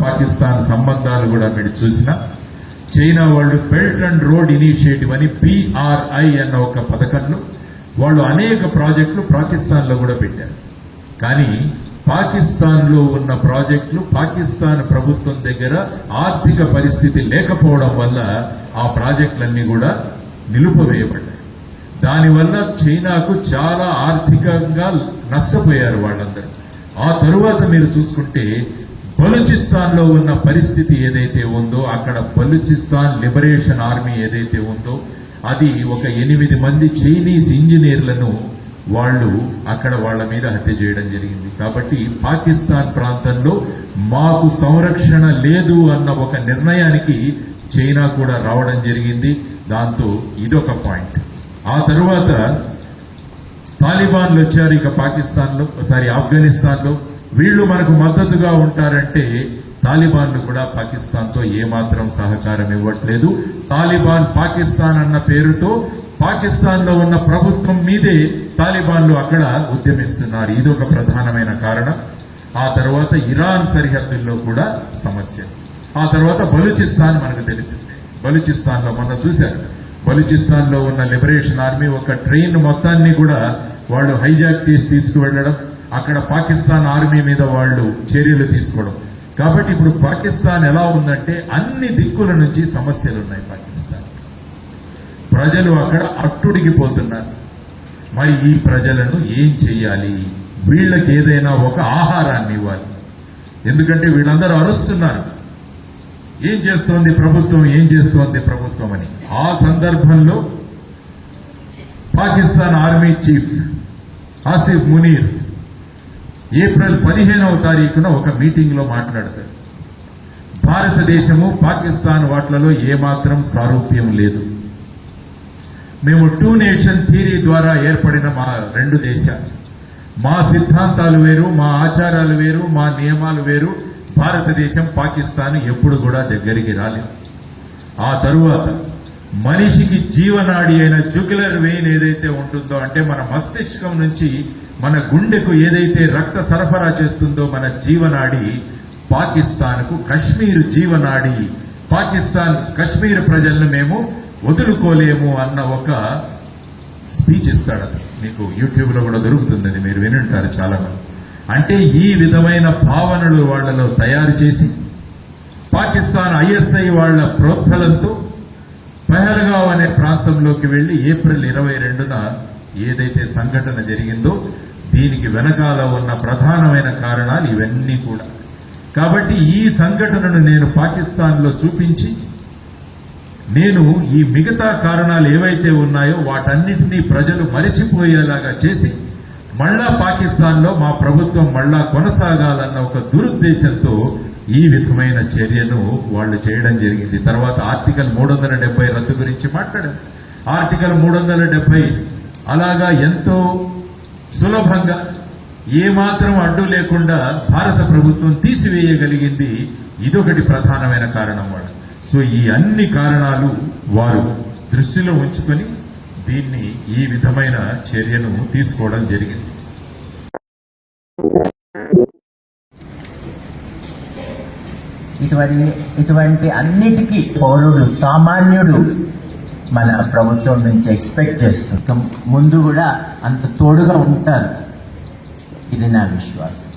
పాకిస్తాన్ సంబంధాలు కూడా మీరు చూసినా చైనా వాళ్ళు బెల్ట్ అండ్ రోడ్ ఇనిషియేటివ్ అని BRI అన్న ఒక పథకంలో వాళ్ళు అనేక ప్రాజెక్టులు పాకిస్తాన్లో కూడా పెట్టారు. కానీ పాకిస్తాన్లో ఉన్న ప్రాజెక్టులు పాకిస్తాన్ ప్రభుత్వం దగ్గర ఆర్థిక పరిస్థితి లేకపోవడం వల్ల ఆ ప్రాజెక్టులన్నీ కూడా నిలుపువేయబడ్డాయి. దానివల్ల చైనాకు చాలా ఆర్థికంగా నష్టపోయారు వాళ్ళందరూ. ఆ తరువాత మీరు చూసుకుంటే బలూచిస్తాన్లో ఉన్న పరిస్థితి ఏదైతే ఉందో, అక్కడ బలూచిస్తాన్ లిబరేషన్ ఆర్మీ ఏదైతే ఉందో అది ఒక 8 మంది చైనీస్ ఇంజనీర్లను వాళ్ళు అక్కడ వాళ్ళ మీద హత్య చేయడం జరిగింది. కాబట్టి పాకిస్తాన్ ప్రాంతంలో మాకు సంరక్షణ లేదు అన్న ఒక నిర్ణయానికి చైనా కూడా రావడం జరిగింది. దాంతో ఇదొక పాయింట్. ఆ తరువాత తాలిబాన్లు వచ్చారు ఇక ఆఫ్ఘనిస్తాన్లో. వీళ్ళు మనకు మద్దతుగా ఉంటారంటే తాలిబాన్లు కూడా పాకిస్తాన్తో ఏమాత్రం సహకారం ఇవ్వట్లేదు. తాలిబాన్ పాకిస్తాన్ అన్న పేరుతో పాకిస్తాన్లో ఉన్న ప్రభుత్వం మీదే తాలిబాన్లు అక్కడ ఉద్యమిస్తున్నారు. ఇదొక ప్రధానమైన కారణం. ఆ తర్వాత ఇరాన్ సరిహద్దుల్లో కూడా సమస్య. ఆ తర్వాత బలూచిస్తాన్ మనకు తెలిసిందే. బలూచిస్తాన్లో మొన్న చూశారు, బలూచిస్తాన్లో ఉన్న లిబరేషన్ ఆర్మీ ఒక ట్రైన్ మొత్తాన్ని కూడా వాళ్ళు హైజాక్ చేసి తీసుకువెళ్లడం, అక్కడ పాకిస్తాన్ ఆర్మీ మీద వాళ్ళు చర్యలు తీసుకోవడం. కాబట్టి ఇప్పుడు పాకిస్తాన్ ఎలా ఉందంటే అన్ని దిక్కుల నుంచి సమస్యలున్నాయి. పాకిస్తాన్ ప్రజలు అక్కడ అట్టుడిగిపోతున్నారు. మరి ఈ ప్రజలను ఏం చెయ్యాలి? వీళ్ళకి ఏదైనా ఒక ఆహారాన్ని ఇవ్వాలి. ఎందుకంటే వీళ్ళందరూ అరుస్తున్నారు, ఏం చేస్తోంది ప్రభుత్వం, ఏం చేస్తోంది ప్రభుత్వం అని. ఆ సందర్భంలో Pakistan army chief Asif Munir April 15వ తారీఖున ఒక మీటింగ్ లో మాట్లాడతారు. భారతదేశము పాకిస్తాన్ వాట్లలో ఏమాత్రం సారూప్యం లేదు. మేము 2 నేషన్ థియరీ ద్వారా ఏర్పడిన మా 2 దేశాలు, మా సిద్ధాంతాలు వేరు, మా ఆచారాలు వేరు, మా నియమాలు వేరు. భారతదేశం పాకిస్తాన్ ఎప్పుడు కూడా దగ్గరికి రాలేదు. ఆ తరువాత మనిషికి జీవనాడి అయిన జుగులర్ వెయిన్ ఏదైతే ఉంటుందో, అంటే మన మస్తిష్కం నుంచి మన గుండెకు ఏదైతే రక్త సరఫరా చేస్తుందో మన జీవనాడి, పాకిస్తాన్కు కశ్మీర్ జీవనాడి. కశ్మీర్ ప్రజలను మేము వదులుకోలేము అన్న ఒక స్పీచ్ ఇస్తాడు. మీకు యూట్యూబ్లో కూడా దొరుకుతుంది, అది మీరు వినుంటారు చాలా మంది. అంటే ఈ విధమైన భావనలు వాళ్లలో తయారు చేసి పాకిస్తాన్ ISI వాళ్ల ప్రోత్బలంతో పహల్గావ్ అనే ప్రాంతంలోకి వెళ్లి ఏప్రిల్ 22న ఏదైతే సంఘటన జరిగిందో దీనికి వెనకాల ఉన్న ప్రధానమైన కారణాలు ఇవన్నీ కూడా. కాబట్టి ఈ సంఘటనను నేను పాకిస్తాన్లో చూపించి నేను ఈ మిగతా కారణాలు ఏవైతే ఉన్నాయో వాటన్నిటినీ ప్రజలు మరిచిపోయేలాగా చేసి మళ్ళా పాకిస్తాన్లో మా ప్రభుత్వం మళ్ళా కొనసాగాలన్న ఒక దురుద్దేశంతో ఈ విధమైన చర్యను వాళ్ళు చేయడం జరిగింది. తర్వాత ఆర్టికల్ 370 రద్దు గురించి మాట్లాడారు. ఆర్టికల్ 370 అలాగా ఎంతో సులభంగా ఏమాత్రం అడ్డు లేకుండా భారత ప్రభుత్వం తీసివేయగలిగింది. ఇదొకటి ప్రధానమైన కారణం వాళ్ళు. సో ఈ అన్ని కారణాలు వారు దృష్టిలో ఉంచుకొని దీన్ని ఈ విధమైన చర్యను తీసుకోవడం జరిగింది. ఇటువంటి అన్నిటికీ పౌరుడు, సామాన్యుడు మన ప్రభుత్వం నుంచి ఎక్స్పెక్ట్ చేస్తూ ముందు కూడా అంత తోడుగా ఉంటారు. ఇది నా విశ్వాసం.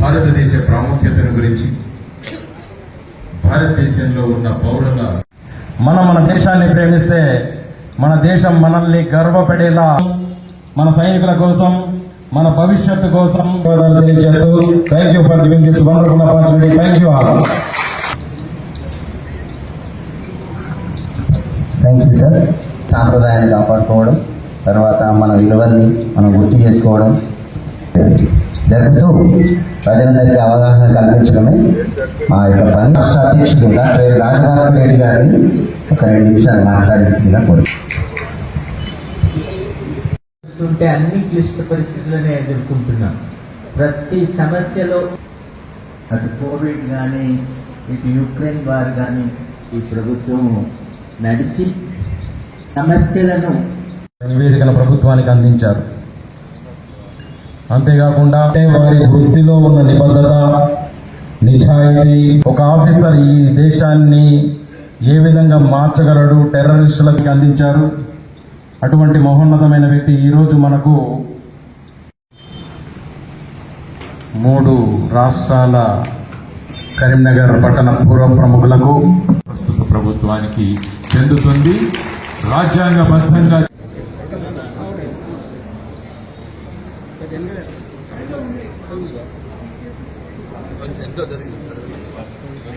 భారతదేశ ప్రాముఖ్యతను గురించి, భారతదేశంలో ఉన్న పౌరుల మన దేశాన్ని ప్రేమిస్తే మన దేశం మనల్ని గర్వపడేలా మన సైనికుల కోసం, మన భవిష్యత్తు కోసం తెలియజేస్తూ thank you for giving this wonderful opportunity. Thank you all. Thank you sir. సాంప్రదాయాన్ని కాపాడుకోవడం, తర్వాత మన విలువల్ని మనం గుర్తు చేసుకోవడం జరుగుతూ ప్రజలందరికీ అవగాహన కల్పించడమే మా యొక్క పని. రాష్ట్ర అధ్యక్షుడు డాక్టర్ రాజభాస్కర్ రెడ్డి గారిని ఒక 2 నిమిషాలు మాట్లాడేసిందిగా కోరుతుంటే అన్ని క్లిష్ట పరిస్థితులను ఎదుర్కొంటున్నాం. ప్రతి సమస్యలో అటు కోవిడ్ కానీ, ఇటు యుక్రెయిన్ వార్ కానీ ఈ ప్రభుత్వం నడిచి సమస్యలను నివేదికను ప్రభుత్వానికి అందించారు. అంతేకాకుండా వారి వృత్తిలో ఉన్న నిబద్ధత, నిజాయితీ, ఒక ఆఫీసర్ ఈ దేశాన్ని ఏ విధంగా మార్చగలడు టెర్రరిస్టులకు అందించారు. అటువంటి మహోన్నతమైన వ్యక్తి ఈరోజు మనకు 3 రాష్ట్రాల కరీంనగర్ పట్టణ పూర్వ ప్రముఖులకు ప్రస్తుత ప్రభుత్వానికి చెందుతుంది. రాజ్యాంగబద్ధంగా కొంచెం ఎంతో జరిగింది.